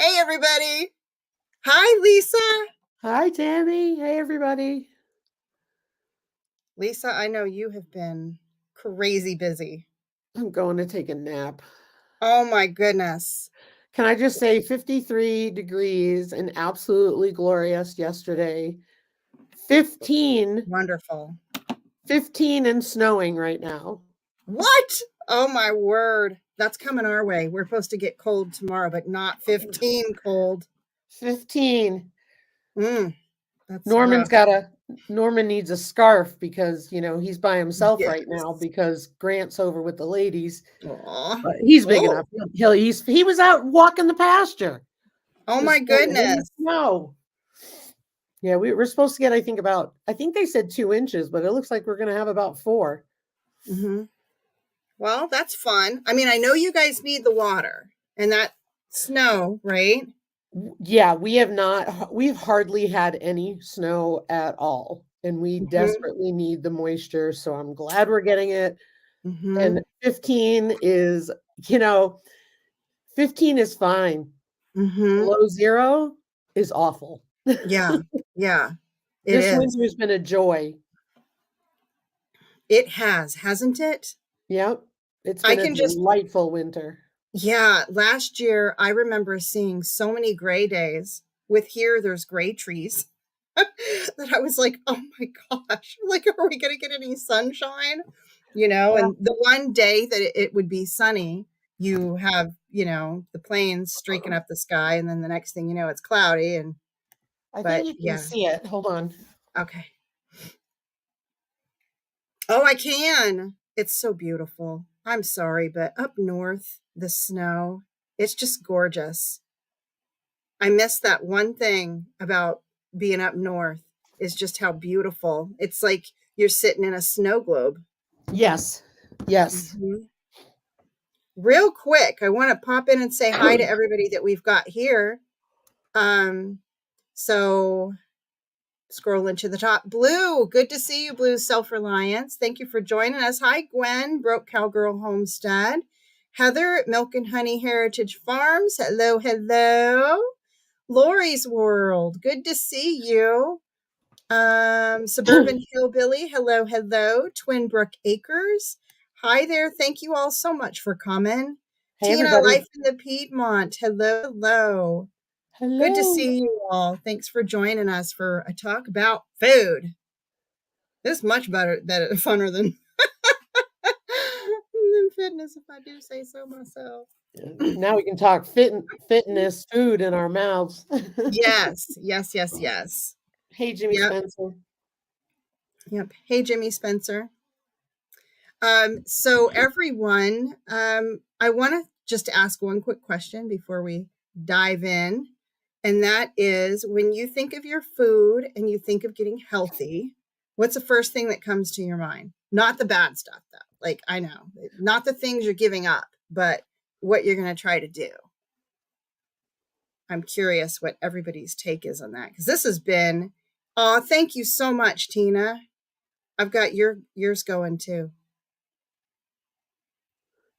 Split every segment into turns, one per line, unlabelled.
Hey, everybody. Hi, Lisa.
Hi, Tammy. Hey, everybody.
Lisa, I know you have been crazy busy.
I'm going to take a nap.
Oh, my goodness.
Can I just say 53 degrees and absolutely glorious yesterday. 15,
Wonderful.
15 and snowing right now.
What? Oh, my word. That's coming our way. We're supposed to get cold tomorrow, but not 15 cold.
15.
That's
Norman's
rough.
got a Norman needs a scarf because, he's by himself right now
Yes.
because Grant's over with the ladies.
Aw.
But he's big
Oh,
enough. He was out walking the pasture
oh, my
this morning in the
goodness.
snow. Yeah, we're supposed to get, I think they said 2 inches, but it looks like we're going to have about 4.
Well, that's fun. I mean, I know you guys need the water and that snow, right?
Yeah, we've hardly had any snow at all, and we
hmm
desperately need the moisture, so I'm glad we're getting it.
hmm
And 15 is, you know, 15 is fine.
hmm
Below 0 is awful.
Yeah. Yeah. It
This
is.
winter has been a joy.
It has, hasn't it?
Yep. It's
I
been a
can just,
delightful winter.
yeah, last year I remember seeing so many gray days. With here, there's gray trees that I was like, oh my gosh, like, are we going to get any sunshine?
Yeah.
And the one day that it would be sunny, you have, the planes streaking up the sky, and then the next thing you know, it's cloudy.
I think
But
you can
yeah,
see it. Hold on.
okay. Oh, I can. It's so beautiful. I'm sorry, but up north, the snow, it's just gorgeous. I miss that one thing about being up north is just how beautiful. It's like you're sitting in a snow globe.
Yes. Yes.
Mhm. Real quick, I want to pop in and say hi to everybody that we've got here. Um, so scrolling to the top. Blue, good to see you, Blue Self-Reliance. Thank you for joining us. Hi, Gwen, Broke Cowgirl Homestead. Heather at Milk and Honey Heritage Farms. Hello, hello. Lori's World, good to see you. Suburban Hillbilly, hello, hello. Twin Brook Acres. Hi there. Thank you all so much for coming.
Hey,
Tina,
everybody.
Life in the Piedmont. Hello, hello. Good to
Hello.
see you all. Thanks for joining us for a talk about food. This is much better, funner than fitness, if I do say so myself.
Now we can talk fitness, food in our mouths.
Yes, yes, yes, yes.
Hey, Jimmy
Yep,
Spencer.
yep. Hey, Jimmy Spencer. So everyone, I want to just ask one quick question before we dive in. And that is, when you think of your food and you think of getting healthy, what's the first thing that comes to your mind? Not the bad stuff, though. Like, I know, not the things you're giving up, but what you're going to try to do. I'm curious what everybody's take is on that, because this has been, oh, thank you so much, Tina. I've got yours going too.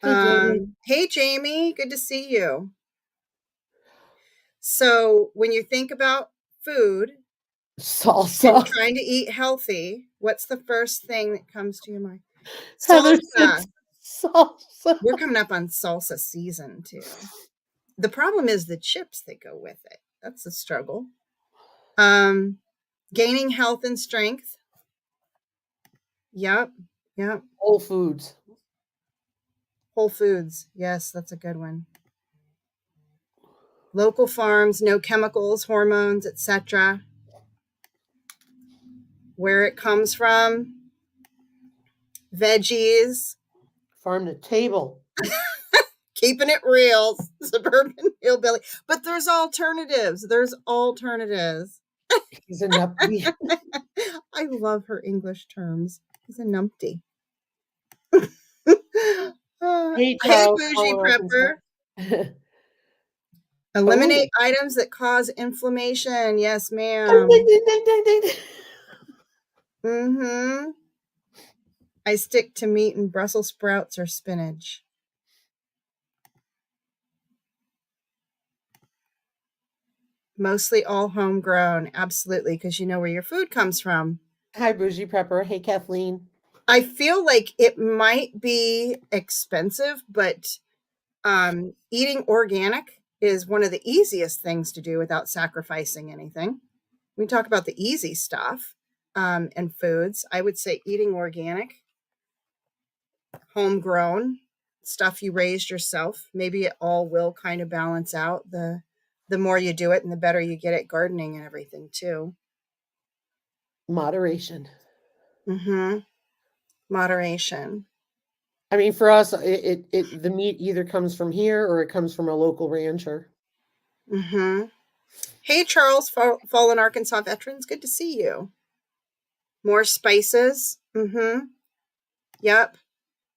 Hey, Jamie.
Hey, Jamie, good to see you. So when you think about food and
Salsa.
trying to eat healthy, what's the first thing that comes to your mind?
Heather said
Salsa.
salsa.
We're coming up on salsa season too. The problem is the chips that go with it. That's a struggle. Gaining health and strength. Yep. Yep.
Whole Foods.
Whole Foods. Yes, that's a good one. Local farms, no chemicals, hormones, etc. Where it comes from, veggies,
Farm to table.
keeping it real, suburban hillbilly. But there's alternatives. There's alternatives.
He's a numpty.
I love her English terms. He's a numpty.
Hey,
Hey,
Charles.
bougie
Paul Arkansas.
prepper. Eliminate
Oh.
items that cause inflammation. Yes,
Ding, ding,
ma'am.
ding, ding, ding, ding.
Mm-hmm. I stick to meat and Brussels sprouts or spinach. Mostly all homegrown, absolutely, because you know where your food comes from.
Hi, Bougie Prepper. Hey, Kathleen.
I feel like it might be expensive, but eating organic is one of the easiest things to do without sacrificing anything. We talk about the easy stuff and foods. I would say eating organic, homegrown stuff you raised yourself. Maybe it all will kind of balance out the more you do it and the better you get at gardening and everything too.
Moderation.
Mm-hmm. Moderation.
I mean, for us, the meat either comes from here or it comes from a local rancher.
Mm-hmm. Hey, Charles, Fallen Arkansas veterans, good to see you. More spices. Mm-hmm. Yep.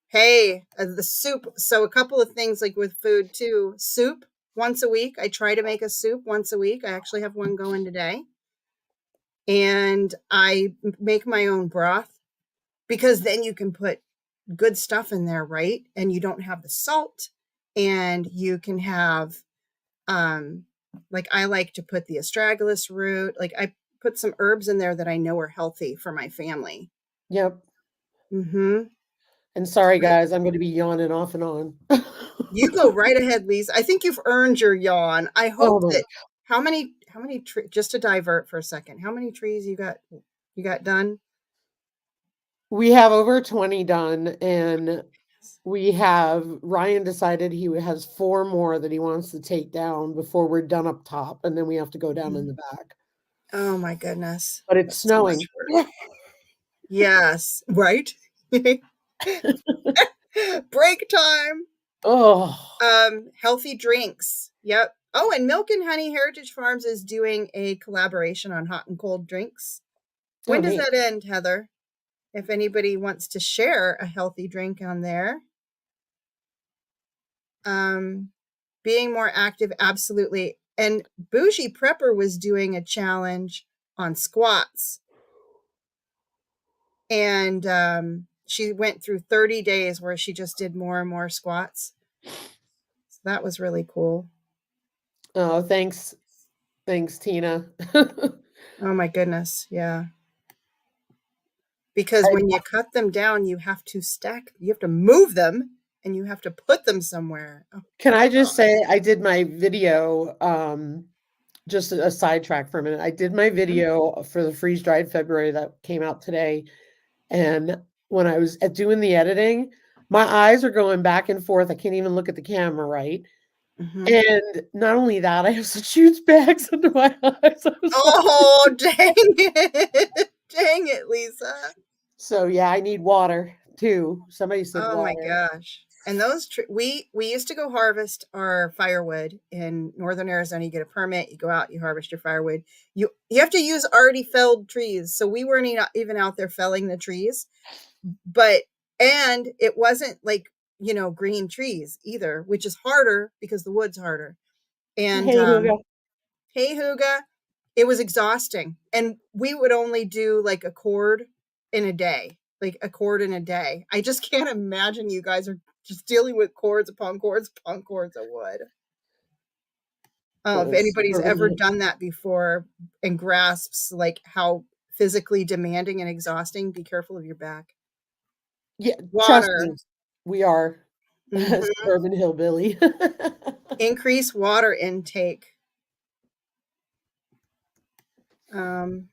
Hey, the soup. So a couple of things like with food too. Soup once a week. I try to make a soup once a week. I actually have one going today. And I make my own broth because then you can put good stuff in there, right? And you don't have the salt and you can have like I like to put the astragalus root. Like I put some herbs in there that I know are healthy for my family.
Yep.
Mhm.
And sorry, guys, I'm going to be yawning off and on.
You go right ahead, Lisa. I think you've earned your yawn. I
Oh
hope
my!
that how many just to divert for a second. How many trees you got done?
We have over 20 done, and Ryan decided he has 4 more that he wants to take down before we're done up top, and then we have to go down in the back.
Oh my goodness.
But it's
That's so much
snowing.
work. Yes, right? Break time.
Oh,
Healthy drinks. Yep. Oh, and Milk and Honey Heritage Farms is doing a collaboration on hot and cold drinks.
oh,
When does
neat.
that end, Heather? If anybody wants to share a healthy drink on there. Being more active, absolutely. And Bougie Prepper was doing a challenge on squats. And she went through 30 days where she just did more and more squats. So that was really cool.
Oh, thanks. Thanks, Tina.
Oh my goodness. Yeah. Because
I
when you cut them down, you have to move them and you have to put them somewhere. Oh,
Can I just say I did my video, just a sidetrack for a minute. I did my video for the freeze dried February that came out today. And when I was doing the editing, my eyes are going back and forth. I can't even look at the camera right.
mm-hmm.
And not only that, I have such huge bags under my eyes. I was like,
Oh, dang it. Dang it, Lisa.
so yeah, I need water too. Somebody said
Oh my
water.
gosh. And we used to go harvest our firewood in northern Arizona. You get a permit, you go out, you harvest your firewood. You have to use already felled trees. So we weren't even out there felling the trees. But and it wasn't like, green trees either, which is harder because the wood's harder. And
Hey, Hugo.
hey Huga, it was exhausting. And we would only do like a cord in a day. Like a cord in a day. I just can't imagine you guys are just dealing with cords upon cords upon cords of wood. If anybody's ever done that before and grasps like how physically demanding and exhausting, be careful of your back.
Yeah, trust
Water.
me, we are a
Mhm.
suburban hillbilly.
Increase water intake. Um,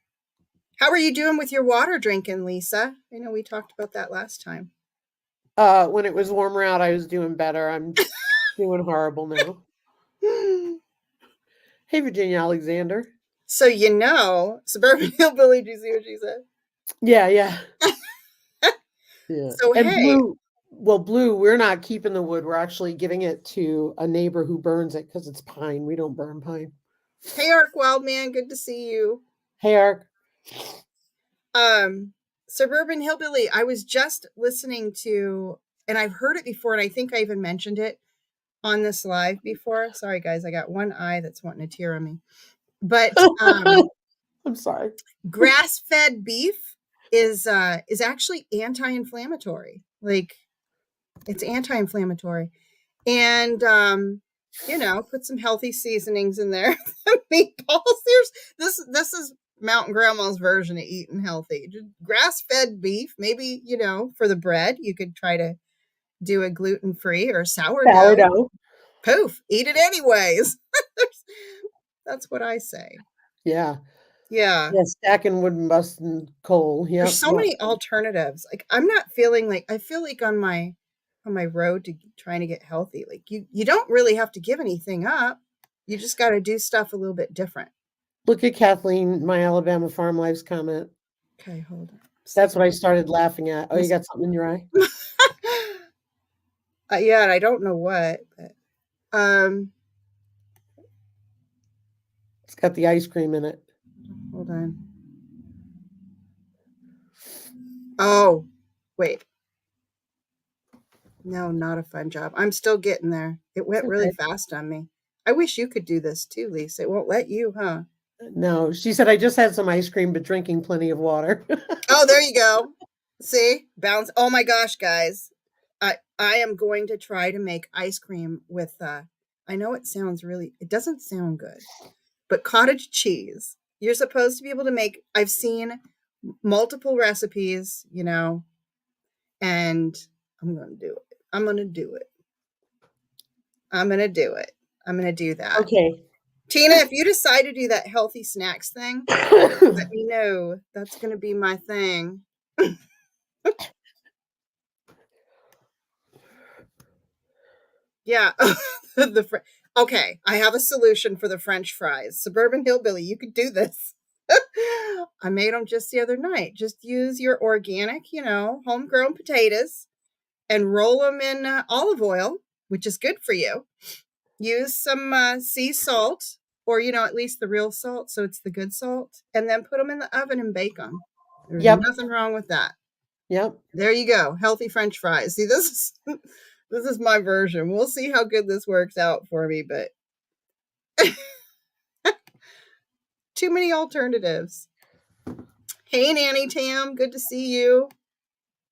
how are you doing with your water drinking, Lisa? I know we talked about that last time.
When it was warmer out, I was doing better. I'm doing horrible now. Hey, Virginia Alexander.
So Suburban Hillbilly, do you see what she said?
Yeah, yeah. Yeah.
So
And
hey,
Blue, we're not keeping the wood. We're actually giving it to a neighbor who burns it because it's pine. We don't burn pine.
hey Ark Wildman, good to see you.
Hey, Ark.
Suburban Hillbilly, I was just listening to, and I've heard it before, and I think I even mentioned it on this live before. Sorry guys, I got one eye that's wanting to tear on me. But
I'm sorry.
grass-fed beef is actually anti-inflammatory. Like it's anti-inflammatory. And put some healthy seasonings in there. Meatballs. This is Mountain Grandma's version of eating healthy. Grass-fed beef, maybe, for the bread, you could try to do a gluten-free or sourdough.
Sourdough.
Poof, eat it anyways. That's what I say.
Yeah.
Yeah.
Yeah, stacking wood and busting coal. Yep.
There's so many alternatives. Like I'm not feeling like I feel like on my road to trying to get healthy. Like you don't really have to give anything up. You just got to do stuff a little bit different.
Look at Kathleen, my Alabama Farm Life's comment.
Okay, hold on.
That's what I started laughing at. Oh, you got something in your eye?
Yeah, and I don't know what, but
It's got the ice cream in it.
hold on. Oh, wait. No, not a fun job. I'm still getting there. It went really fast on me. I wish you could do this too, Lisa. It won't let you, huh?
No, she said, I just had some ice cream, but drinking plenty of water.
Oh, there you go. See? Bounce. Oh my gosh, guys. I am going to try to make ice cream with I know it doesn't sound good, but cottage cheese. You're supposed to be able to make I've seen multiple recipes, and I'm going to do it. I'm going to do it. I'm going to do it. I'm going to do that.
Okay.
Tina, if you decide to do that healthy snacks thing, let me know. That's going to be my thing. Yeah. Okay, I have a solution for the French fries. Suburban Hillbilly, you could do this. I made them just the other night. Just use your organic, homegrown potatoes and roll them in olive oil, which is good for you. Use some sea salt or, at least the real salt. So it's the good salt. And then put them in the oven and bake them. There's nothing wrong with that.
Yep.
There you go. Healthy French fries. See, this is my version. We'll see how good this works out for me, but too many alternatives. Hey, Nanny Tam, good to see you.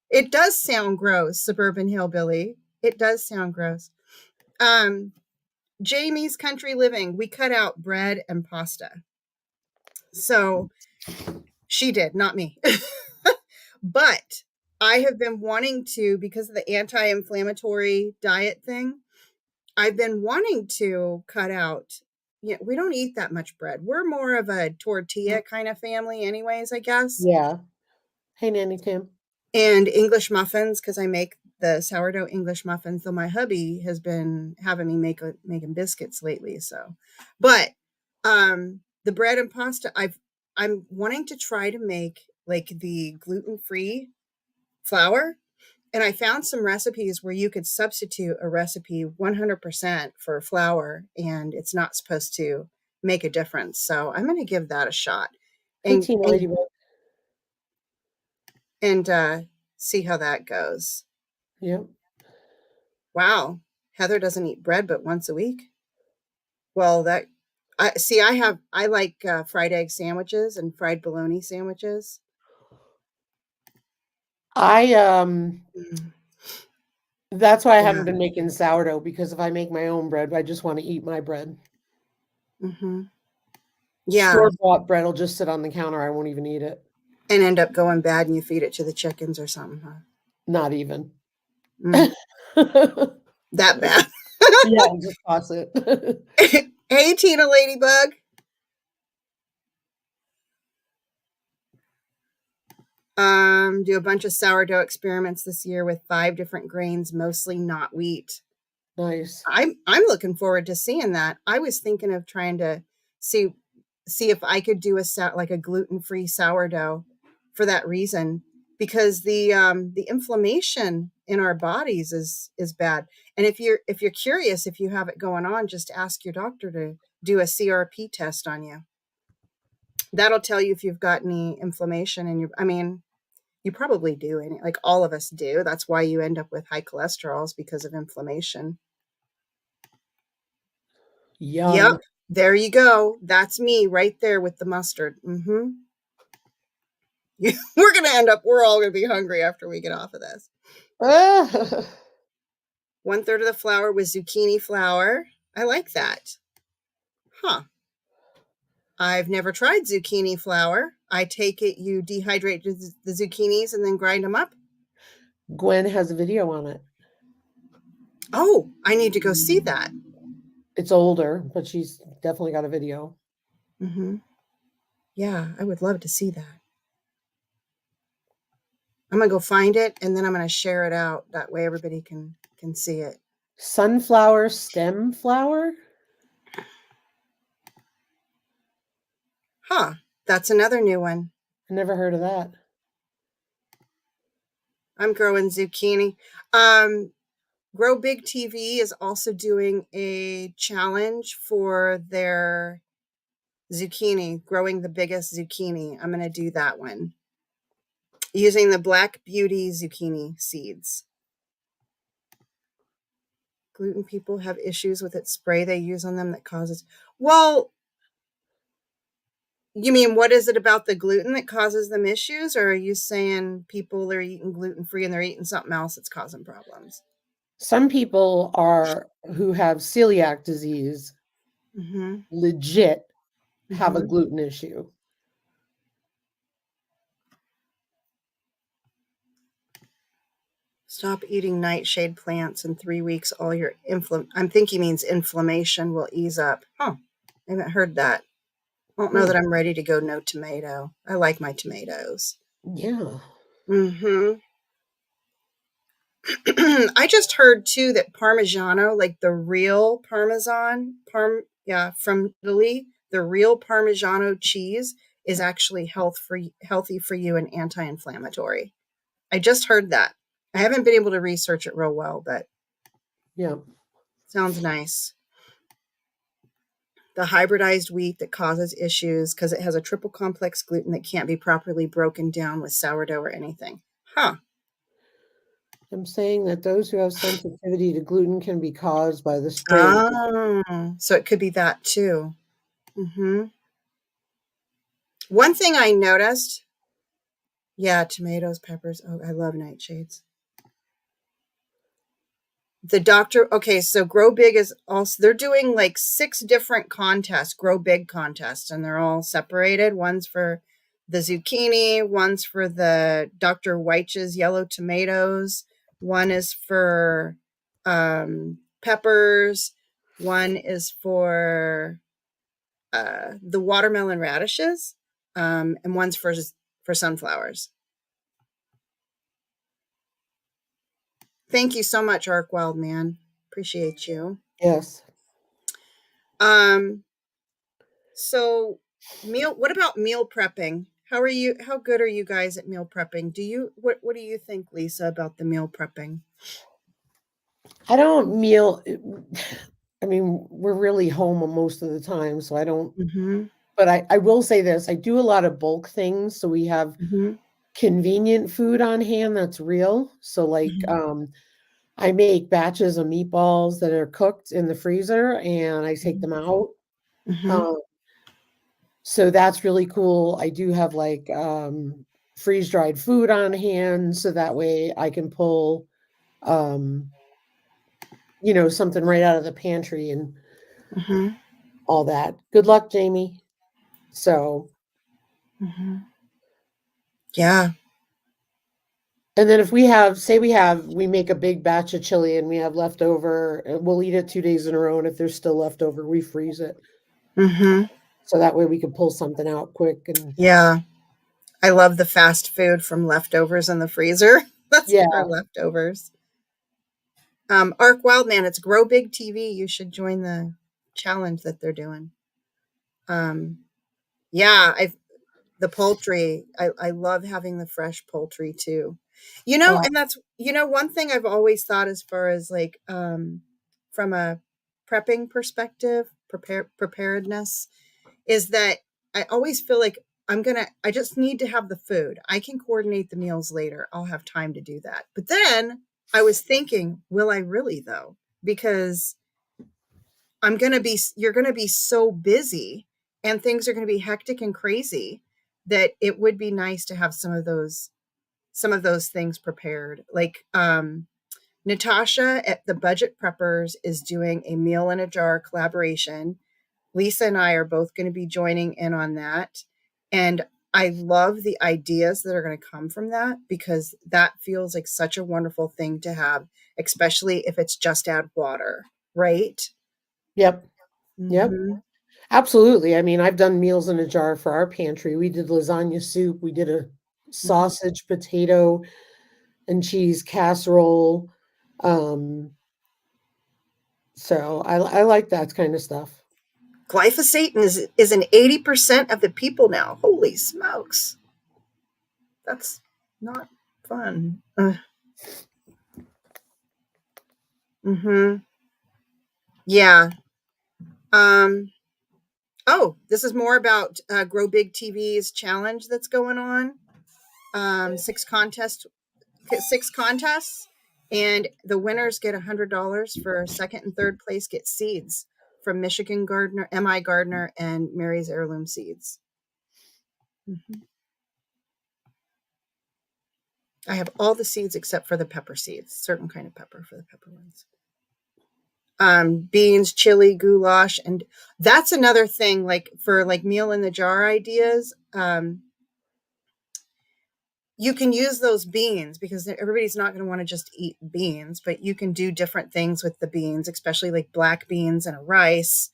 It does sound gross, Suburban Hillbilly. It does sound gross. Jamie's Country Living, we cut out bread and pasta. So she did, not me. But I have been wanting to, because of the anti-inflammatory diet thing, I've been wanting to cut out. We don't eat that much bread. We're more of a tortilla kind of family anyways, I guess.
Yeah. Hey, Nanny Tim.
And English muffins, because I make the sourdough English muffins, though my hubby has been having me making biscuits lately. So, but the bread and pasta, I'm wanting to try to make like the gluten-free flour. And I found some recipes where you could substitute a recipe 100% for flour, and it's not supposed to make a difference. So I'm going to give that a shot and see how that goes.
Yep.
Wow. Heather doesn't eat bread but once a week. Well, I like fried egg sandwiches and fried bologna sandwiches.
That's why I haven't been making sourdough, because if I make my own bread, I just want to eat my bread.
Mm-hmm. Yeah.
Store-bought bread will just sit on the counter. I won't even eat it.
And end up going bad and you feed it to the chickens or something, huh?
Not even.
That bad.
Yeah, just toss it.
Hey, Tina Ladybug. Do a bunch of sourdough experiments this year with 5 different grains, mostly not wheat.
Nice.
I'm looking forward to seeing that. I was thinking of trying to see if I could do a gluten-free sourdough for that reason, because the inflammation in our bodies is bad. And if you're curious if you have it going on, just ask your doctor to do a CRP test on you. That'll tell you if you've got any inflammation in your, you probably do, and like all of us do. That's why you end up with high cholesterol, is because of inflammation.
Yum.
Yep. There you go. That's me right there with the mustard. Mm-hmm. We're all going to be hungry after we get off of this. 1/3 of the flour was zucchini flour. I like that. Huh. I've never tried zucchini flour. I take it you dehydrate the zucchinis and then grind them up.
Gwen has a video on it.
Oh, I need to go see that.
It's older, but she's definitely got a video.
Mm-hmm. Yeah, I would love to see that. I'm gonna go find it and then I'm gonna share it out. That way everybody can see it.
Sunflower stem flour?
Huh. That's another new one.
I never heard of that.
I'm growing zucchini. Grow Big TV is also doing a challenge for their zucchini, growing the biggest zucchini. I'm going to do that one using the Black Beauty zucchini seeds. Gluten people have issues with its spray they use on them that causes. Well, you mean what is it about the gluten that causes them issues? Or are you saying people are eating gluten free and they're eating something else that's causing problems?
Some people are who have celiac disease
Mm-hmm.
legit have a
Mm-hmm.
gluten issue.
Stop eating nightshade plants in 3 weeks. All your I'm thinking means inflammation will ease up. Huh. I haven't heard that. I don't know
Hmm.
that I'm ready to go no tomato. I like my tomatoes.
Yeah.
Mm-hmm. I just heard too that Parmigiano, like the real from Italy, the real Parmigiano cheese is actually healthy for you and anti-inflammatory. I just heard that. I haven't been able to research it real well, but
Yeah.
sounds nice. The hybridized wheat that causes issues because it has a triple complex gluten that can't be properly broken down with sourdough or anything. Huh.
I'm saying that those who have sensitivity to gluten can be caused by the spray.
Oh, so it could be that too. Mm-hmm. One thing I noticed, yeah, tomatoes, peppers. Oh, I love nightshades. The doctor, okay, so Grow Big is also, they're doing like 6 different contests, Grow Big contests, and they're all separated. One's for the zucchini, one's for the Dr. Weitch's yellow tomatoes, one is for peppers, one is for the watermelon radishes, and one's for sunflowers. Thank you so much, Arc Wild Man. Appreciate you.
Yes.
Um, so what about meal prepping? How good are you guys at meal prepping? What do you think, Lisa, about the meal prepping?
I don't meal. I mean, we're really home most of the time, so I don't.
Mm-hmm.
But I will say this: I do a lot of bulk things, so we have
Mm-hmm.
convenient food on hand that's real. So, like,
Mm-hmm.
I make batches of meatballs that are cooked in the freezer, and I take them out.
Mm-hmm.
Um, so that's really cool. I do have like freeze dried food on hand, so that way I can pull um, something right out of the pantry and
Mm-hmm.
all that. Good luck, Jamie. So,
Mm-hmm. Yeah.
and then if we have, say we make a big batch of chili and we have leftover, we'll eat it 2 days in a row. And if there's still leftover, we freeze it.
Mm-hmm.
So that way we can pull something out quick. And
Yeah. I love the fast food from leftovers in the freezer. That's
yeah,
our leftovers. Arc Wildman, it's Grow Big TV. You should join the challenge that they're doing. Um, yeah, the poultry. I love having the fresh poultry too.
uh,
And that's one thing I've always thought as far as like from a prepping perspective, preparedness, is that I always feel like I just need to have the food. I can coordinate the meals later. I'll have time to do that. But then I was thinking, will I really though? Because you're going to be so busy and things are going to be hectic and crazy that it would be nice to have some of those things prepared. Like, Natasha at the Budget Preppers is doing a meal in a jar collaboration. Lisa and I are both going to be joining in on that. And I love the ideas that are going to come from that, because that feels like such a wonderful thing to have, especially if it's just add water, right?
Yep. Yep.
Mm-hmm.
Absolutely. I mean, I've done meals in a jar for our pantry. We did lasagna soup. We did a
Mm-hmm.
sausage, potato, and cheese casserole. Um, so I like that kind of stuff.
Glyphosate is in 80% of the people now. Holy smokes. That's not fun. Mm-hmm. Yeah. Um, oh, this is more about Grow Big TV's challenge that's going on. 6 contests, and the winners get $100. For second and third place get seeds from Michigan Gardener, MI Gardner, and Mary's Heirloom Seeds. Mm-hmm. I have all the seeds except for the pepper seeds, certain kind of pepper for the pepper ones. Beans, chili, goulash, and that's another thing. Like for like meal in the jar ideas, you can use those beans, because everybody's not going to want to just eat beans, but you can do different things with the beans, especially like black beans and a rice,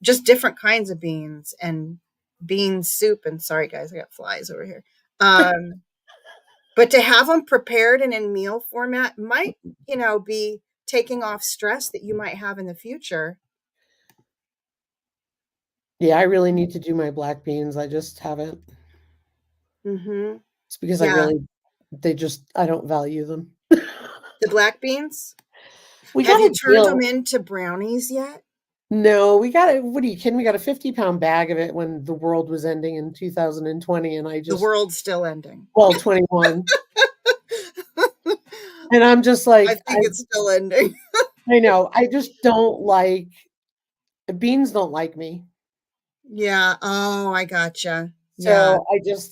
just different kinds of beans and bean soup. And sorry guys, I got flies over here. But to have them prepared and in meal format might, be taking off stress that you might have in the future.
Yeah, I really need to do my black beans. I just haven't.
Mm-hmm.
It's because
Yeah.
I don't value them.
The black beans.
We
Have
got
you
a
turned them
deal.
into brownies yet?
No, what are you kidding? We got a 50-pound bag of it when the world was ending in 2020, and
The world's still ending.
well, 21. And I'm just
I
like,
think it's still ending.
I know, I just don't like beans don't like me.
Yeah. Oh, I gotcha. Yeah.
So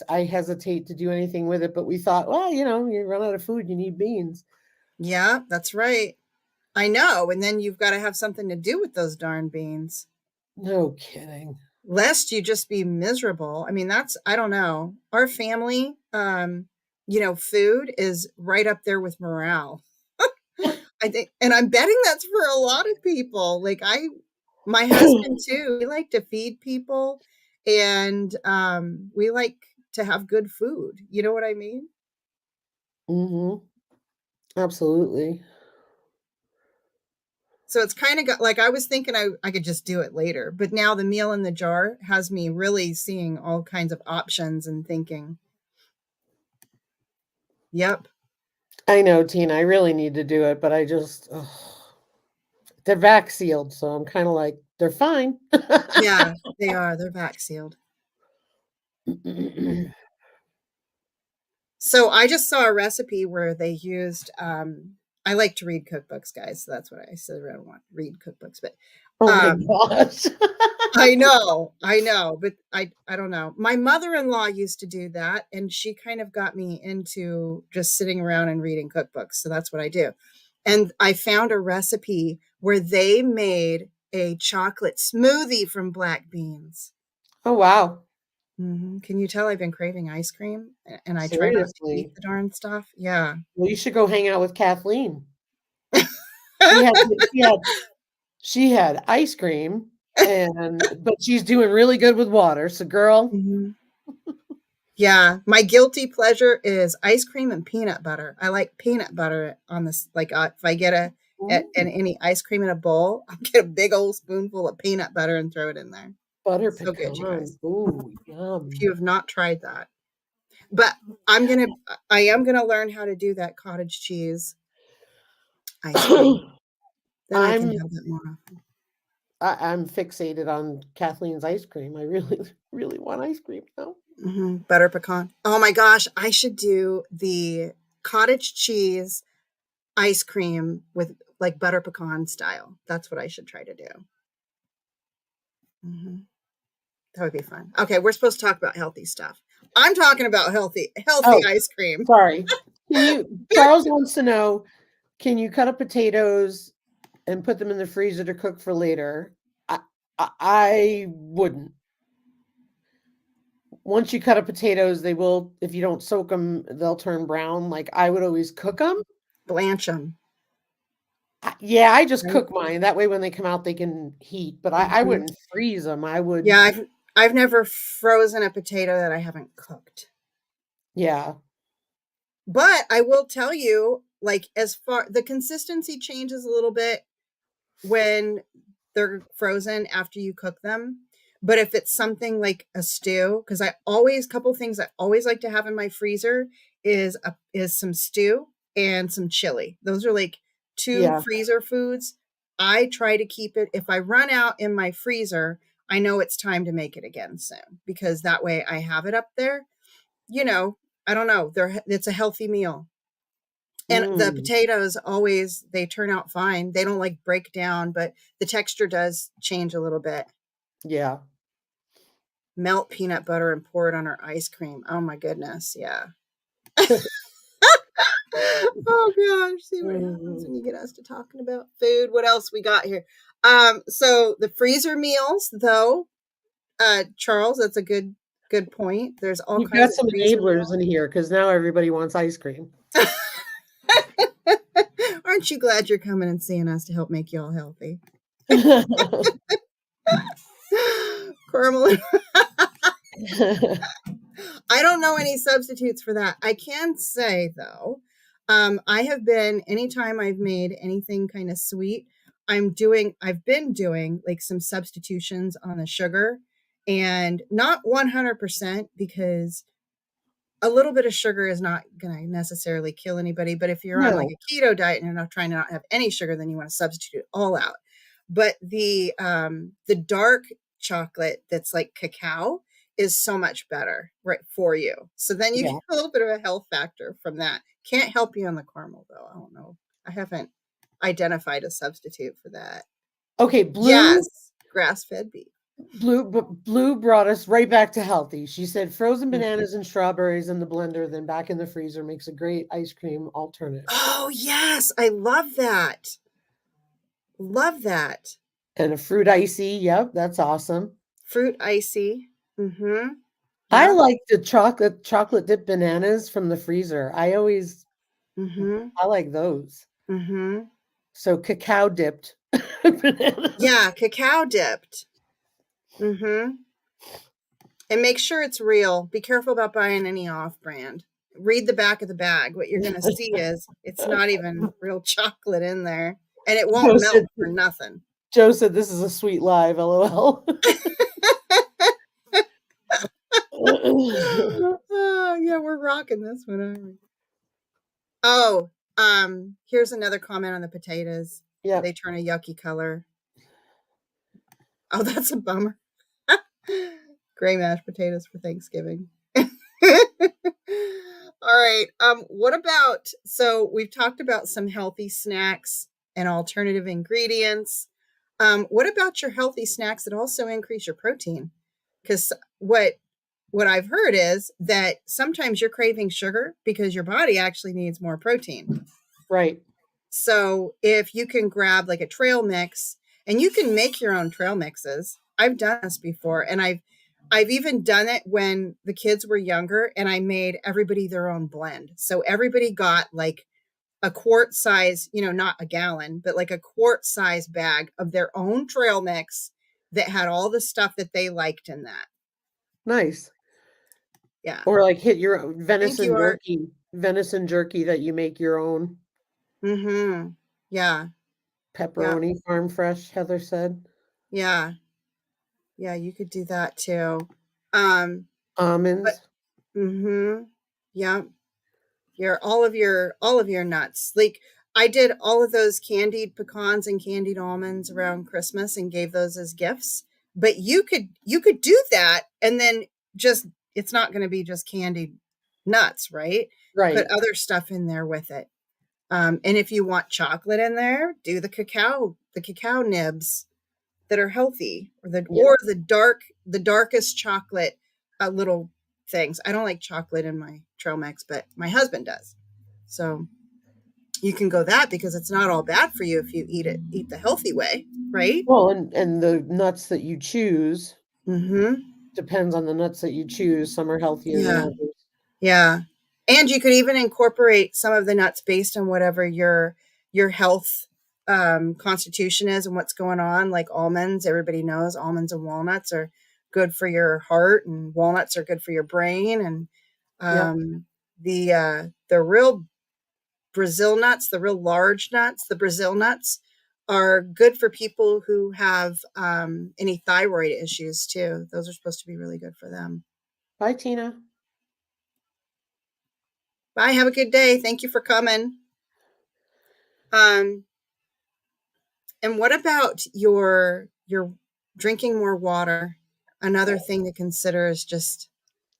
I hesitate to do anything with it, but we thought, well, you run out of food, you need beans.
Yeah, that's right. I know. And then you've got to have something to do with those darn beans,
No kidding.
lest you just be miserable. I mean, I don't know. Our family, food is right up there with morale. I think, and I'm betting that's for a lot of people. Like my husband too, we like to feed people, and we like to have good food. You know what I mean?
Mhm. Absolutely.
So it's kind of got like, I was thinking I could just do it later, but now the meal in the jar has me really seeing all kinds of options and thinking, yep.
I know, Tina, I really need to do it, but they're vac sealed, so I'm kinda like, "They're fine."
Yeah, they are. They're vac sealed. So I just saw a recipe where they used I like to read cookbooks, guys, so that's what I said. I don't want to read cookbooks, but
Oh my
um
gosh.
I know, but I don't know. My mother-in-law used to do that, and she kind of got me into just sitting around and reading cookbooks. So that's what I do. And I found a recipe where they made a chocolate smoothie from black beans.
Oh, wow.
Can you tell I've been craving ice cream, and I try not to eat
Seriously.
the darn stuff? Yeah.
Well, you should go hang out with Kathleen. She had she had she had ice cream but she's doing really good with water, so girl.
Mhm. Yeah, my guilty pleasure is ice cream and peanut butter. I like peanut butter on this. Like if I get
Ooh,
any ice cream in a bowl, I'll get a big old spoonful of peanut butter and throw it in there.
butter
So good, you
pecan.
guys.
Ooh,
If
yum.
you have not tried that, but I'm gonna, I am gonna learn how to do that cottage cheese ice cream. Then I can
I'm
have that more often.
I'm fixated on Kathleen's ice cream. I really, really want ice cream now.
Butter pecan. Oh my gosh, I should do the cottage cheese ice cream with like butter pecan style. That's what I should try to do. hmm That would be fun. Okay, we're supposed to talk about healthy stuff. I'm talking about healthy
Oh,
ice cream.
sorry. Charles wants to know, Can you cut up potatoes and put them in the freezer to cook for later? I wouldn't. Once you cut up potatoes, they will, if you don't soak them, they'll turn brown. Like I would always cook them.
Blanch them.
Yeah, I just
Right?
cook mine. That way when they come out, they can heat, but I
Mhm.
wouldn't freeze them. I would,
Yeah, I've never frozen a potato that I haven't cooked.
yeah.
But I will tell you, like, as far the consistency changes a little bit when they're frozen after you cook them. But if it's something like a stew, because I always couple things I always like to have in my freezer is some stew and some chili. Those are like two
Yeah.
freezer foods. I try to keep it. If I run out in my freezer, I know it's time to make it again soon because that way I have it up there. You know, I don't know. It's a healthy meal. And the
Mm,
potatoes always they turn out fine. They don't like break down, but the texture does change a little bit.
yeah.
Melt peanut butter and pour it on our ice cream. Oh my goodness, yeah. Oh gosh, see what happens
Mm,
when you get us to talking about food. What else we got here? So the freezer meals, though, Charles, that's a good point. There's all
You've
kinds
got
of
some
freezer
enablers in here because now everybody wants ice cream.
meals. Aren't you glad you're coming and seeing us to help make you all healthy? Caramel. I don't know any substitutes for that. I can say though, I have been anytime I've made anything kind of sweet, I've been doing like some substitutions on the sugar and not 100% because a little bit of sugar is not going to necessarily kill anybody. But if you're on like
No,
a keto diet and you're not trying to not have any sugar, then you want to substitute it all out. But the dark chocolate that's like cacao is so much better right for you. So then you get
yeah.
a little bit of a health factor from that. Can't help you on the caramel though. I don't know. I haven't identified a substitute for that.
Okay,
Yes, grass fed beef.
Blue brought us right back to healthy. She said frozen
Mm.
bananas and strawberries in the blender, then back in the freezer makes a great ice cream alternative.
Oh yes, I love that. Love that.
And a fruit icy. Yep, that's awesome.
Fruit icy. Mm-hmm.
I
Yep.
like the chocolate dipped bananas from the freezer.
Mm-hmm.
I like those.
Mm-hmm.
So cacao dipped bananas.
Yeah, cacao dipped. Mm-hmm. And make sure it's real. Be careful about buying any off-brand. Read the back of the bag. What you're gonna see is it's not even real chocolate in there. And it won't
Joe
melt
said,
for nothing.
Joe said this is a sweet live, lol.
Oh, yeah, we're rocking this one, aren't we? Oh, here's another comment on the potatoes.
Yep.
They turn a yucky color. Oh, that's a bummer. Gray mashed potatoes for Thanksgiving. All right. What about so we've talked about some healthy snacks and alternative ingredients. What about your healthy snacks that also increase your protein? Because what I've heard is that sometimes you're craving sugar because your body actually needs more protein.
Right.
So if you can grab like a trail mix and you can make your own trail mixes. I've done this before and I've even done it when the kids were younger and I made everybody their own blend. So everybody got like a quart size, not a gallon, but like a quart size bag of their own trail mix that had all the stuff that they liked in that.
Nice.
Yeah.
Or like hit your own
Thank you, Art.
venison jerky that you make your own.
Mm-hmm. Yeah. Yeah.
Pepperoni, farm fresh, Heather said.
Yeah. Yeah. You could do that too. Um, but
Almonds.
mm-hmm. Yeah. All of your nuts. Like I did all of those candied pecans and candied almonds around Christmas and gave those as gifts. But you could do that and then just it's not going to be just candied nuts, right? Put
Right.
other stuff in there with it. And if you want chocolate in there, do the cacao nibs that are healthy, or the
Yeah.
or the darkest chocolate little things. I don't like chocolate in my trail mix, but my husband does. So you can go that because it's not all bad for you if you eat the healthy way, right?
Well, and the nuts that you choose
Mm-hmm.
depends on the nuts that you choose. Some are healthier than
Yeah.
others.
Yeah. And you could even incorporate some of the nuts based on whatever your health constitution is and what's going on, like almonds. Everybody knows almonds and walnuts are good for your heart, and walnuts are good for your brain. And
Yep.
the real Brazil nuts, the real large nuts, the Brazil nuts are good for people who have any thyroid issues too. Those are supposed to be really good for them.
Bye, Tina.
Bye. Have a good day. Thank you for coming. Um, and what about your drinking more water? Another thing to consider is just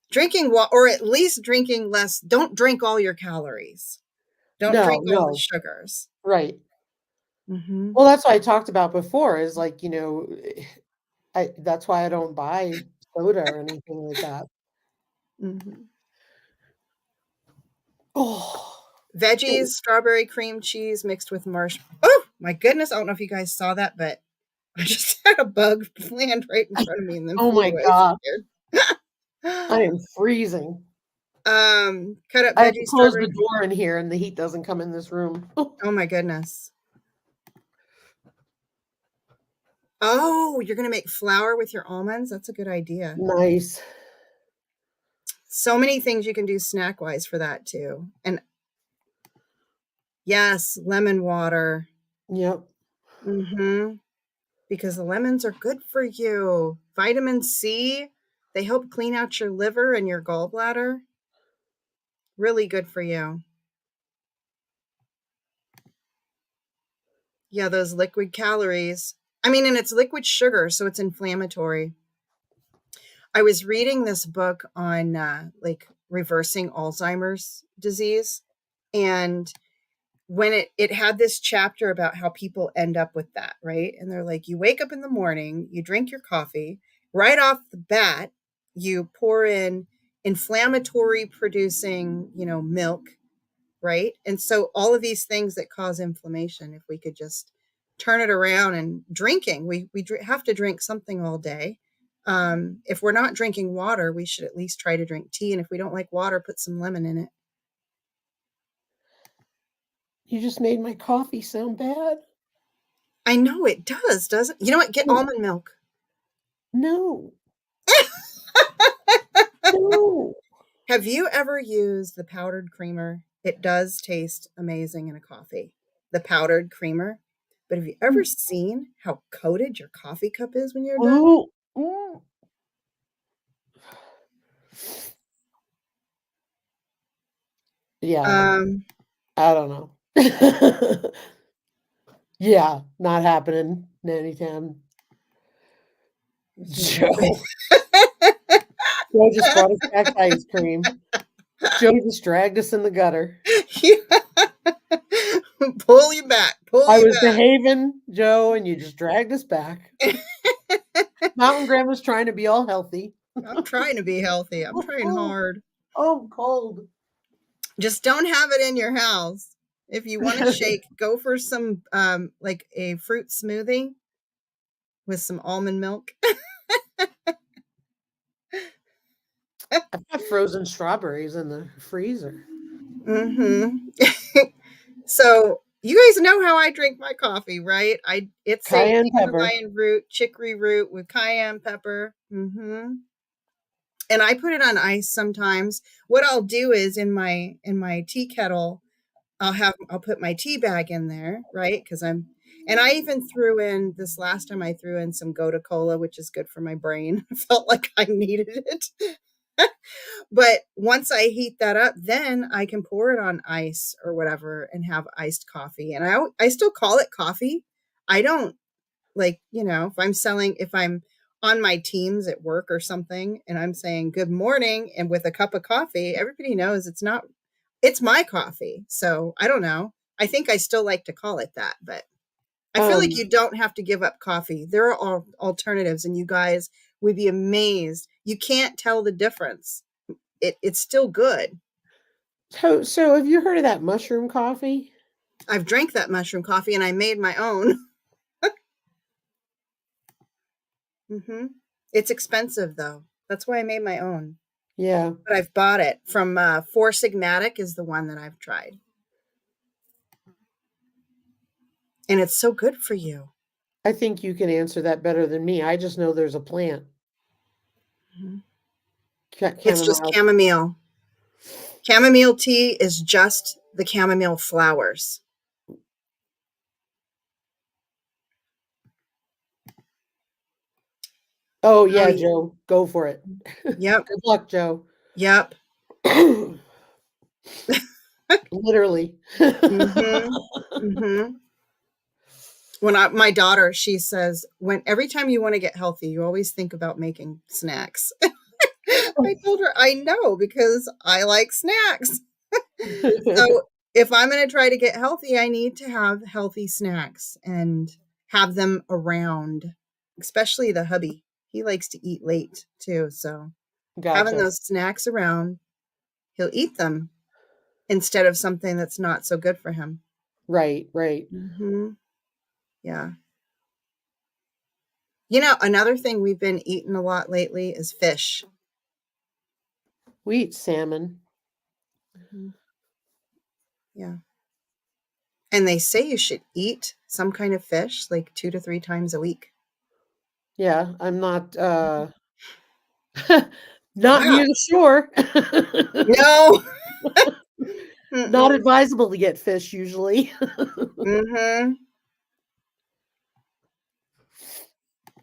drinking water, or at least drinking less. Don't drink all your calories. Don't
No,
drink all the
no.
sugars.
Right.
Mm-hmm.
Well, that's what I talked about before is like, that's why I don't buy soda or anything like that.
Mm-hmm.
Oh,
Veggies, strawberry cream cheese mixed with marshmallow. Oh my goodness! I don't know if you guys saw that, but I just had a bug land right in front of me and then
oh
flew
my
away from
God. I
here.
am freezing.
Cut up
I have to
veggie
close the
strawberry.
door in here and the heat doesn't come in this room.
Oh my goodness. Oh, you're gonna make flour with your almonds? That's a good idea.
Nice.
So many things you can do snack wise for that too. And yes, lemon water.
Yep.
Mm-hmm. Because the lemons are good for you. Vitamin C, they help clean out your liver and your gallbladder. Really good for you. Yeah, those liquid calories. I mean, and it's liquid sugar, so it's inflammatory. I was reading this book on like reversing Alzheimer's disease, and when it had this chapter about how people end up with that, right? And they're like, you wake up in the morning, you drink your coffee, right off the bat, you pour in inflammatory producing, milk, right? And so all of these things that cause inflammation, if we could just turn it around and drinking, we have to drink something all day. If we're not drinking water, we should at least try to drink tea. And if we don't like water, put some lemon in it.
You just made my coffee sound bad.
I know it does, doesn't? You know what? Get
Oh,
almond milk.
no. No.
Have you ever used the powdered creamer? It does taste amazing in a coffee, the powdered creamer. But have you ever seen how coated your coffee cup is when you're done?
Ooh. Mm. Yeah,
Um,
I don't know. Yeah, not happening anytime. Joe. Joe just brought us back ice cream. Joe just dragged us in the gutter.
pull you back, pull
I
you
was behaving, Joe, and you just dragged us back.
back.
Mountain Grandma's trying to be all healthy.
I'm trying to be healthy. I'm trying
Oh,
hard.
I'm cold.
Just don't have it in your house. If you want to shake, go for some like a fruit smoothie with some almond milk.
I've got frozen strawberries in the freezer.
Mm-hmm. So you guys know how I drink my coffee, right? It's a
Cayenne pepper.
dandelion root, chicory root with cayenne pepper. Mm-hmm. And I put it on ice sometimes. What I'll do is in my tea kettle, I'll put my tea bag in there, right? And I even threw in this last time I threw in some Goda Cola, which is good for my brain. I felt like I needed it. But once I heat that up, then I can pour it on ice or whatever and have iced coffee. And I still call it coffee. I don't like, if I'm on my teams at work or something and I'm saying good morning and with a cup of coffee, everybody knows it's my coffee. So I don't know. I think I still like to call it that, but I feel like
Um,
you don't have to give up coffee. There are alternatives, and you guys would be amazed. You can't tell the difference. It's still good.
so have you heard of that mushroom coffee?
I've drank that mushroom coffee and I made my own. Mm-hmm. It's expensive though. That's why I made my own.
Yeah.
But I've bought it from Four Sigmatic is the one that I've tried. And it's so good for you.
I think you can answer that better than me. I just know there's a plant.
Mm-hmm. It's just
Chamomile.
chamomile. Chamomile tea is just the chamomile flowers.
Oh,
Oh,
yeah, Joe. Go for it.
yep.
Good luck, Joe.
Yep.
Literally.
Mm-hmm. Mm-hmm. My daughter, she says, when every time you want to get healthy, you always think about making snacks. I told her, I know because I like snacks. So if I'm going to try to get healthy, I need to have healthy snacks and have them around, especially the hubby. He likes to eat late too. So having
Gotcha.
those snacks around, he'll eat them instead of something that's not so good for him.
Right, right.
Hmm. Yeah. You know, another thing we've been eating a lot lately is fish.
We eat salmon.
Mhm. Yeah. And they say you should eat some kind of fish like 2 to 3 times a week.
Yeah, I'm not not
Wow.
near the shore.
No.
Not
Mm-mm.
advisable to get fish usually.
Mm-hmm.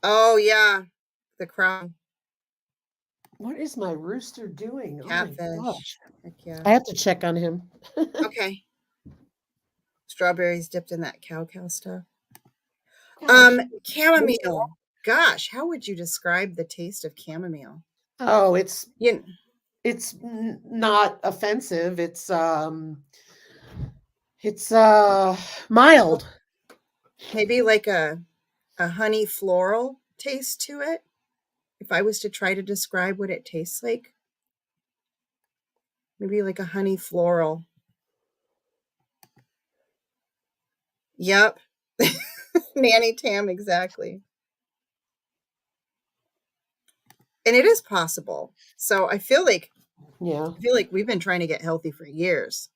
Oh yeah. The crown
What is my rooster doing? Oh my
catfish.
gosh.
Heck yeah.
I have to check on him.
Okay. Strawberries dipped in that cow stuff.
Gosh.
Chamomile. Gosh, how would you describe the taste of chamomile?
Oh,
You
not offensive. It's mild.
maybe like a honey floral taste to it. If I was to try to describe what it tastes like, maybe like a honey floral. Yep. Nanny Tam, exactly. And it is possible. So
Yeah.
I feel like we've been trying to get healthy for years.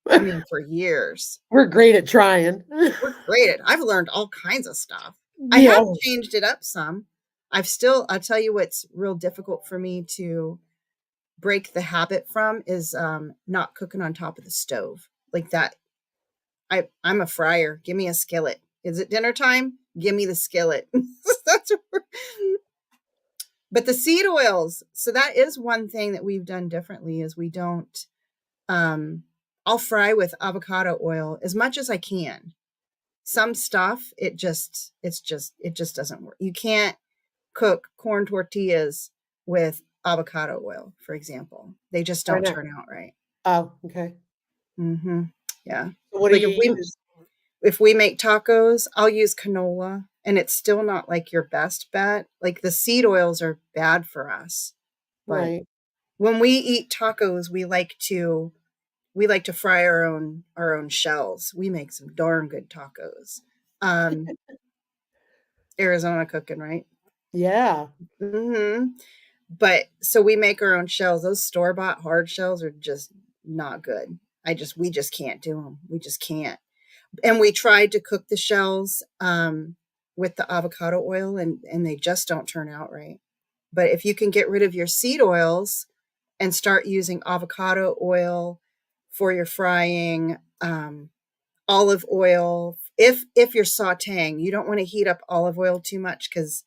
I mean, for years.
We're great at trying.
We're great at I've learned all kinds of stuff. I have
Yeah.
changed it up some. I'll tell you what's real difficult for me to break the habit from is not cooking on top of the stove. Like that. I'm a fryer. Give me a skillet. Is it dinner time? Give me the skillet. That's but the seed oils. So that is one thing that we've done differently is we don't um I'll fry with avocado oil as much as I can. Some stuff it just doesn't work. You can't cook corn tortillas with avocado oil, for example. They just
Why
don't
not?
turn out right.
Oh, okay.
Hmm. Yeah.
So what do
Like
you use?
if we make tacos, I'll use canola and it's still not like your best bet. Like the seed oils are bad for us. But
Right.
when we eat tacos, we like to fry our own shells. We make some darn good tacos. Um Arizona cooking, right?
Yeah.
Hmm. But so we make our own shells. Those store-bought hard shells are just not good. We just can't do them. We just can't. And we tried to cook the shells with the avocado oil and they just don't turn out right. But if you can get rid of your seed oils and start using avocado oil for your frying, olive oil, if you're sautéing, you don't want to heat up olive oil too much because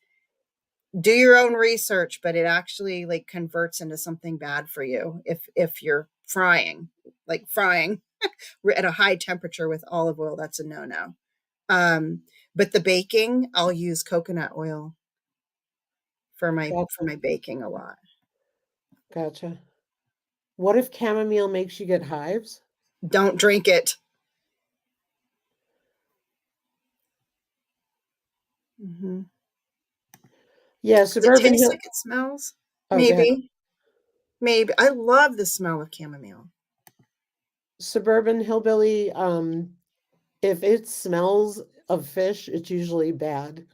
do your own research, but it actually like converts into something bad for you if you're frying at a high temperature with olive oil. That's a no-no. But the baking, I'll use coconut oil for
Gotcha.
my baking a lot.
Gotcha. What if chamomile makes you get hives?
Don't drink it. Hmm.
Yeah,
Does it
Suburban
taste
Hill.
like it smells?
Oh, go ahead.
Maybe. Maybe. I love the smell of chamomile.
Suburban Hillbilly, if it smells of fish, it's usually bad.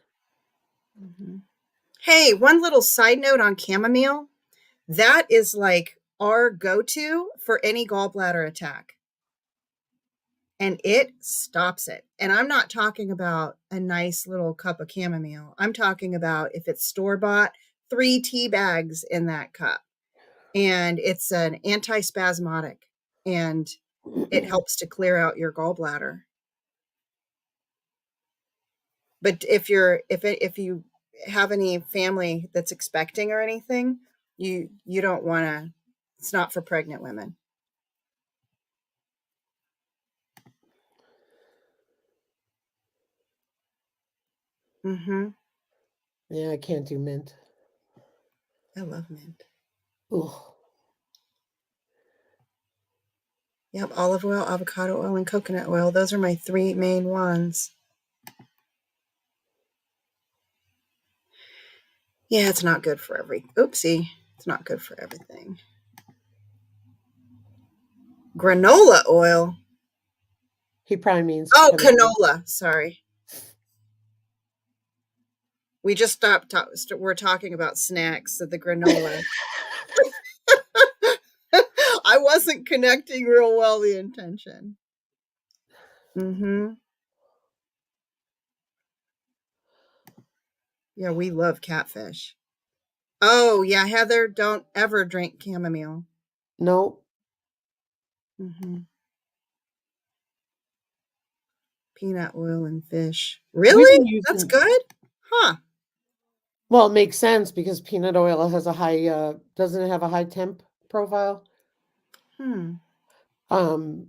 Mhm. Hey, one little side note on chamomile. That is like our go-to for any gallbladder attack. And it stops it. And I'm not talking about a nice little cup of chamomile. I'm talking about if it's store-bought, 3 tea bags in that cup. And it's an antispasmodic and it helps to clear out your gallbladder. But if you have any family that's expecting or anything, you don't want to. It's not for pregnant women. Mm-hmm.
Yeah, I can't do mint.
I love mint.
Ugh.
Yep, olive oil, avocado oil, and coconut oil. Those are my 3 main ones. Yeah, it's not good for oopsie. It's not good for everything. Granola oil.
He probably means
Oh,
canola.
canola. Sorry. We just stopped. We're talking about snacks, so the granola. I wasn't connecting real well the intention. Mm-hmm. Yeah, we love catfish. Oh, yeah, Heather, don't ever drink chamomile.
Nope.
Mm-hmm. Peanut oil and fish.
We've
Really?
been
That's
using,
good? Huh.
well, it makes sense because peanut oil has a high, doesn't it have a high temp profile?
Hmm.
Um,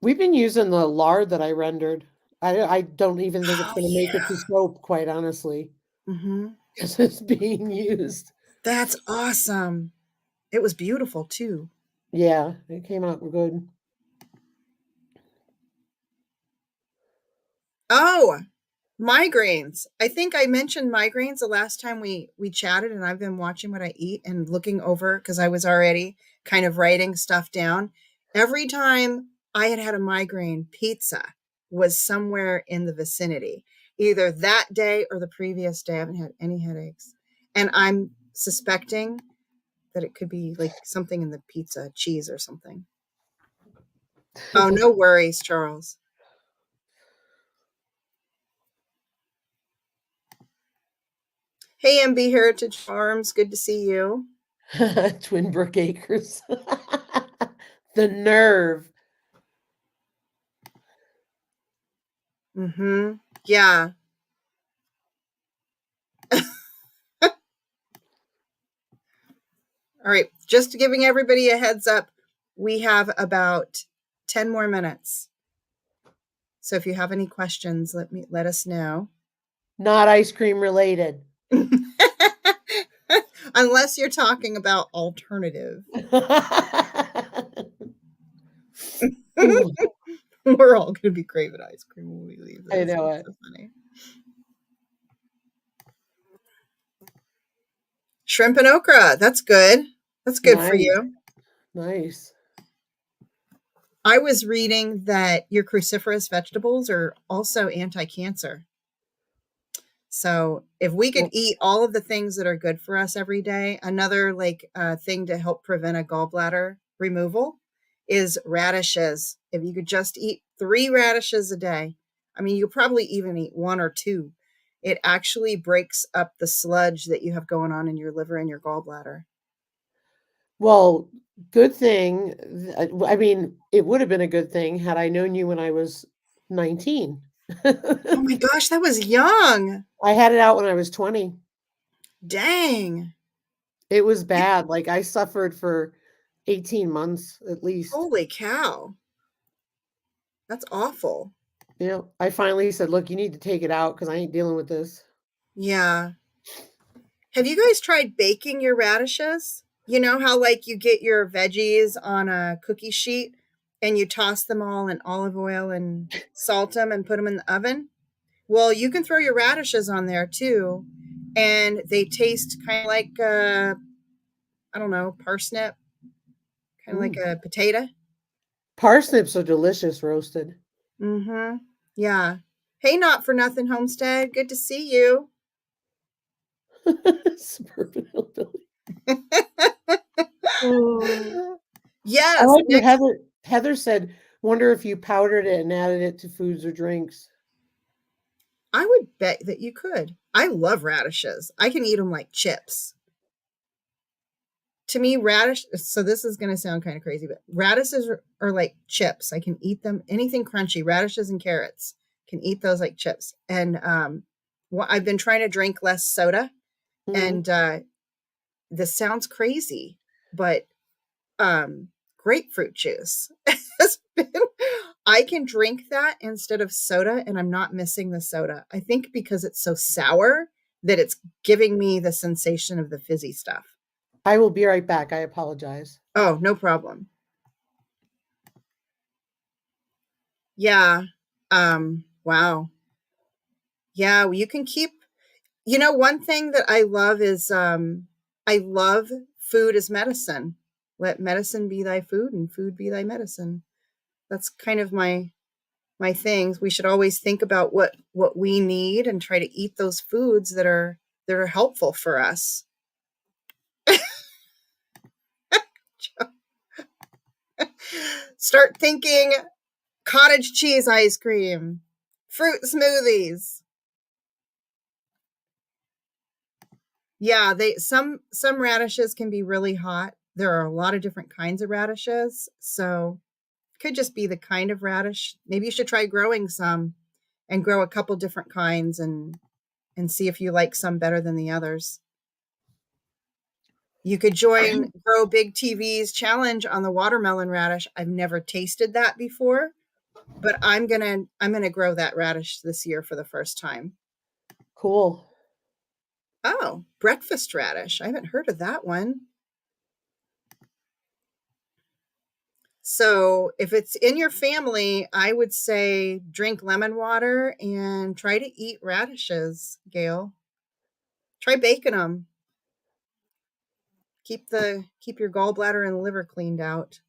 we've been using the lard that I rendered. I don't even think it's
Oh,
going to make it to
yeah.
soap, quite honestly,
Mm-hmm.
because it's being used.
That's awesome. It was beautiful too.
Yeah, it came out good.
Oh, migraines. I think I mentioned migraines the last time we chatted, and I've been watching what I eat and looking over because I was already kind of writing stuff down. Every time I had had a migraine, pizza was somewhere in the vicinity, either that day or the previous day. I haven't had any headaches. And I'm suspecting that it could be like something in the pizza, cheese or something. Oh, no worries, Charles. Hey, MB Heritage Farms, good to see you.
Twin Brook Acres. The nerve.
Mm-hmm. Yeah. All right. Just giving everybody a heads up, we have about 10 more minutes. So if you have any questions, let us know.
Not ice cream related.
Unless you're talking about alternative.
Ooh,
We're all going to be craving ice cream when we leave
I
this.
know
It's
it.
so funny. Shrimp and okra. That's good. That's good for
Nice,
you.
nice.
I was reading that your cruciferous vegetables are also anti-cancer. So if we could
Well,
eat all of the things that are good for us every day, another thing to help prevent a gallbladder removal is radishes. If you could just eat 3 radishes a day, I mean, you probably even eat 1 or 2. It actually breaks up the sludge that you have going on in your liver and your gallbladder.
well, good thing. I mean, it would have been a good thing had I known you when I was 19.
Oh my gosh, that was young.
I had it out when I was 20.
Dang.
It was
You,
bad. Like I suffered for 18 months at least.
holy cow. That's awful.
You know, I finally said, "Look, you need to take it out because I ain't dealing with this."
Yeah. Have you guys tried baking your radishes? You know how like you get your veggies on a cookie sheet and you toss them all in olive oil and salt them and put them in the oven? Well, you can throw your radishes on there too, and they taste kind of like I don't know, parsnip, kind of like
Mm.
a potato.
Parsnips are delicious roasted.
Mm-hmm. Yeah. Hey, Not For Nothing Homestead. Good to see you.
Suburban hillbilly. Oh. I
Yes.
like what Heather said, wonder if you powdered it and added it to foods or drinks.
I would bet that you could. I love radishes. I can eat them like chips. To me, radish, so this is going to sound kind of crazy, but radishes are like chips. I can eat them, anything crunchy, radishes and carrots, can eat those like chips. And I've been trying to drink less soda.
Mhm.
And this sounds crazy, but um, grapefruit juice has been, I can drink that instead of soda and I'm not missing the soda. I think because it's so sour that it's giving me the sensation of the fizzy stuff.
I will be right back. I apologize.
Oh, no problem. Yeah. Wow. Yeah, you can keep, one thing that I love is I love food as medicine. Let medicine be thy food and food be thy medicine. That's kind of my things. We should always think about what we need and try to eat those foods that are helpful for us. Start thinking cottage cheese ice cream, fruit smoothies. Yeah, they some radishes can be really hot. There are a lot of different kinds of radishes, so it could just be the kind of radish. Maybe you should try growing some and grow a couple different kinds and see if you like some better than the others. You could join Grow Big TV's challenge on the watermelon radish. I've never tasted that before, but I'm gonna grow that radish this year for the first time.
Cool.
Oh, breakfast radish. I haven't heard of that one. So if it's in your family, I would say drink lemon water and try to eat radishes, Gail. Try baking them. Keep your gallbladder and liver cleaned out.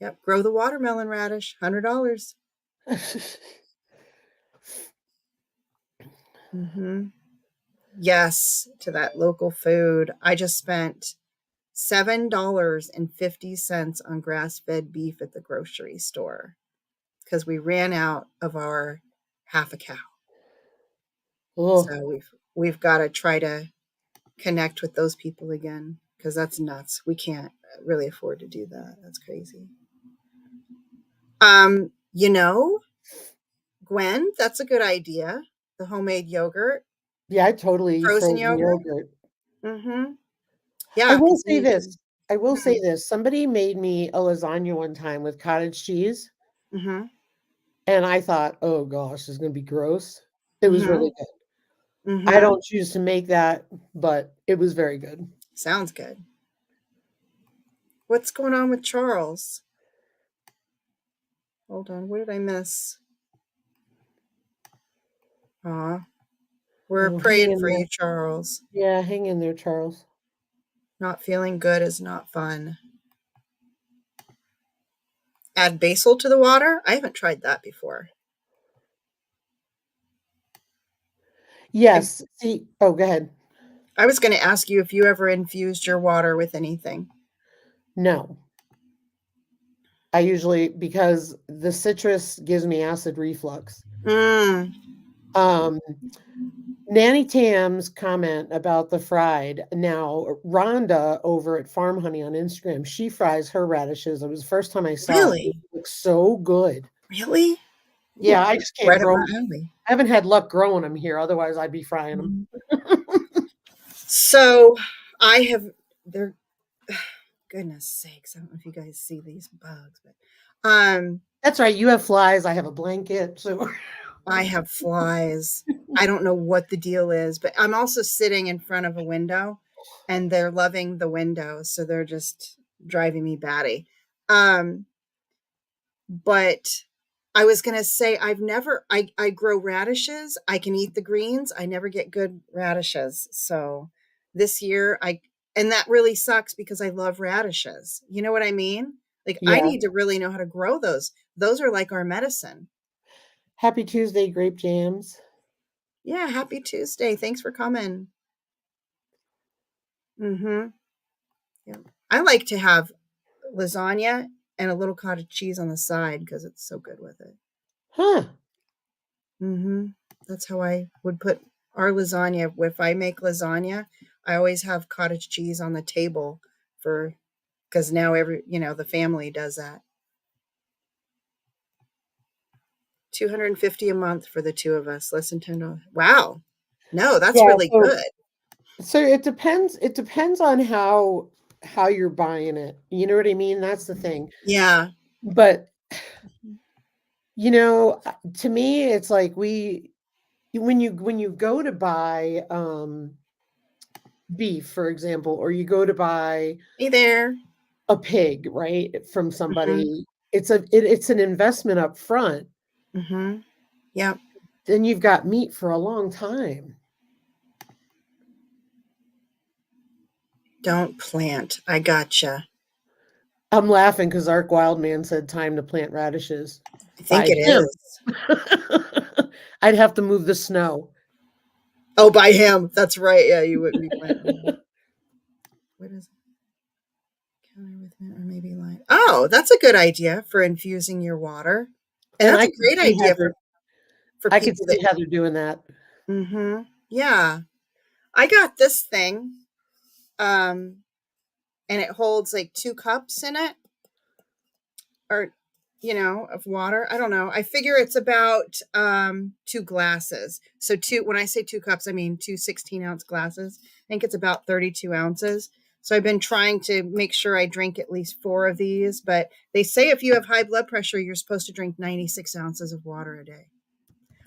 Yep, grow the watermelon radish, $100. Mm-hmm. Yes, to that local food. I just spent $7.50 on grass-fed beef at the grocery store because we ran out of our half a cow.
Oh,
So we've got to try to connect with those people again because that's nuts. We can't really afford to do that. That's crazy. You know, Gwen, that's a good idea. The homemade yogurt,
yeah, I totally eat
frozen
frozen
yogurt.
yogurt.
Mm-hmm.
I
Yeah,
will
because
say this. I will say
Mhm.
this. Somebody made me a lasagna one time with cottage cheese,
Mhm.
and I thought, "Oh gosh, this is gonna be gross." It was really
Mhm.
good. I
Mhm.
don't choose to make that, but it was very good.
Sounds good. What's going on with Charles? Hold on. What did I miss? Aw, we're
Oh, hang
praying
in
for
there.
you, Charles.
Yeah, hang in there, Charles.
Not feeling good is not fun. Add basil to the water? I haven't tried that before. I,
Yes. See, oh, go ahead.
I was going to ask you if you ever infused your water with anything.
No. I usually because the citrus gives me acid reflux.
Mm.
Um, Nanny Tam's comment about the fried. Now, Rhonda over at Farm Honey on Instagram, she fries her radishes. It was the first time I saw it. It
Really?
looks so good.
Really?
Yeah,
Ooh,
I
that's
just can't
right up
grow.
my
'Em.
alley.
I haven't had luck growing them here. Otherwise, I'd be frying them.
Mhm. So I have, they're, goodness sakes, I don't know if you guys see these bugs, but
That's right. You have flies. I have a blanket. So
I have flies. I don't know what the deal is, but I'm also sitting in front of a window and they're loving the window. So they're just driving me batty. Um, but I was going to say, I grow radishes. I can eat the greens. I never get good radishes. So this year and that really sucks because I love radishes. You know what I mean? Like I
Yeah.
need to really know how to grow those. Those are like our medicine.
Happy Tuesday, grape jams.
Yeah, happy Tuesday. Thanks for coming. Mhm. Yeah. I like to have lasagna and a little cottage cheese on the side because it's so good with it.
Huh.
That's how I would put our lasagna. If I make lasagna, I always have cottage cheese on the table for because now the family does that. 250 a month for the two of us, less than $10. Wow. No, that's
Yeah,
really
so
good.
so it depends on how you're buying it. You know what I mean? That's the thing.
Yeah.
But to me it's like when you go to buy beef, for example, or you go to buy
Hey there.
a pig, right, from
Mhm.
somebody, it's an investment up front.
Mhm. Yep.
Then you've got meat for a long time.
Don't plant. I gotcha.
I'm laughing because Ark Wildman said time to plant radishes.
I think
By
it
him.
is.
I'd have to move the snow.
Oh, by him. That's right. Yeah, you wouldn't be planting them. What is it? Counter with mint or maybe lime. Oh, that's a good idea for infusing your water. And
And
that's
I
a
could
great
see
idea
Heather
for
I could
people that
see Heather doing that.
Yeah. I got this thing. Um and it holds like 2 cups in it or of water. I don't know. I figure it's about 2 glasses. So when I say 2 cups, I mean 2 16-ounce glasses. I think it's about 32 ounces. So I've been trying to make sure I drink at least 4 of these, but they say if you have high blood pressure, you're supposed to drink 96 ounces of water a day.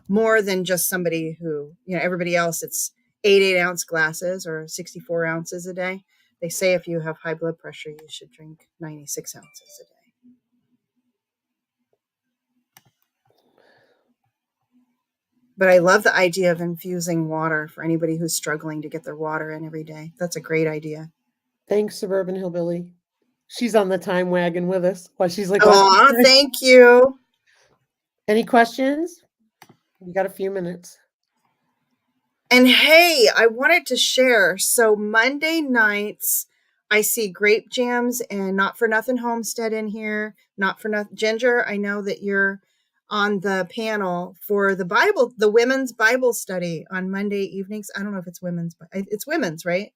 More than just somebody who, everybody else, it's 8 ounce glasses or 64 ounces a day. They say if you have high blood pressure, you should drink 96 ounces a day. But I love the idea of infusing water for anybody who's struggling to get their water in every day. That's a great idea.
Thanks, Suburban Hillbilly. She's on the time wagon with us while she's like watching.
Oh, thank you.
Any questions? We got a few minutes.
And hey, I wanted to share. So Monday nights, I see grape jams and Not for Nothing Homestead in here. Not for Nothing Ginger. I know that you're on the panel for the women's Bible study on Monday evenings. I don't know if it's women's, right?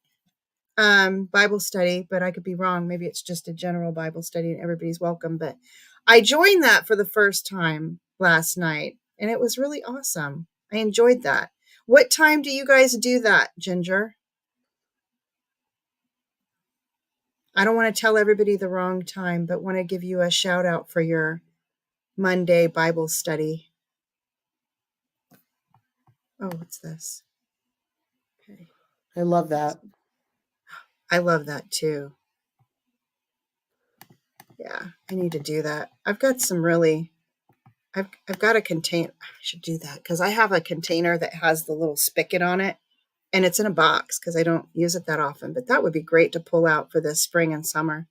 Bible study, but I could be wrong. Maybe it's just a general Bible study and everybody's welcome. But I joined that for the first time last night and it was really awesome. I enjoyed that. What time do you guys do that, Ginger? I don't want to tell everybody the wrong time, but want to give you a shout out for your Monday Bible study. Oh, what's this? Okay.
I love that.
I love that too. Yeah, I need to do that. I've got I've got a container. I should do that because I have a container that has the little spigot on it and it's in a box because I don't use it that often. But that would be great to pull out for this spring and summer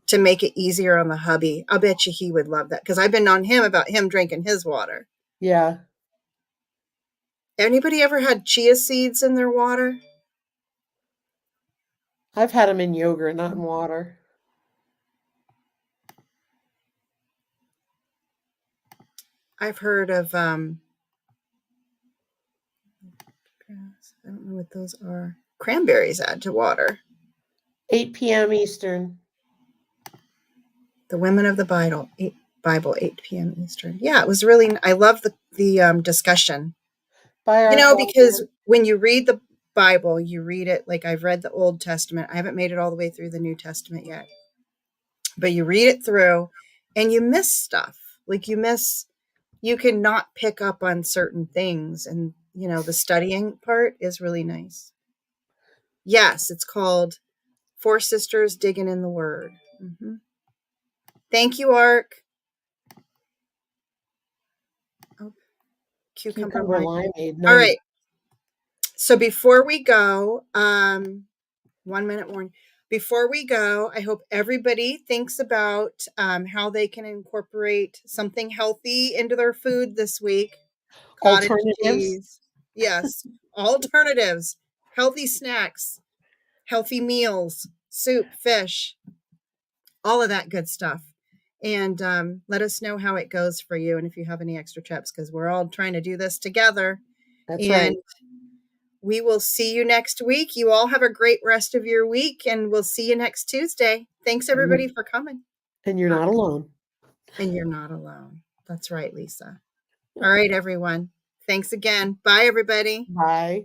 to make it easier on the hubby. I'll bet you he would love that because I've been on him about him drinking his water.
Yeah.
Anybody ever had chia seeds in their water?
I've had them in yogurt, not in water.
I've heard of I don't know what those are. Cranberries add to water.
8 p.m. Eastern.
The Women of the Bible, 8 p.m. Eastern. Yeah, it was really. I love the discussion.
By Ark
Because
Wildman.
when you read the Bible, you read it like I've read the Old Testament. I haven't made it all the way through the New Testament yet, but you read it through, and you miss stuff. Like you can not pick up on certain things, and the studying part is really nice. Yes, it's called Four Sisters Digging in the Word. Thank you, Ark. Oh, cucumber
Cucumber
limeade.
limeade.
All
Nice.
right. So before we go, 1 minute warning. Before we go, I hope everybody thinks about how they can incorporate something healthy into their food this week. Cottage
Alternatives.
cheese. Yes, alternatives, healthy snacks, healthy meals, soup, fish, all of that good stuff. And let us know how it goes for you and if you have any extra tips, because we're all trying to do this together.
That's
And
right.
we will see you next week. You all have a great rest of your week, and we'll see you next Tuesday. Thanks, everybody, for coming.
And you're not alone.
And you're not alone. That's right, Lisa. All right, everyone. Thanks again. Bye, everybody.
Bye.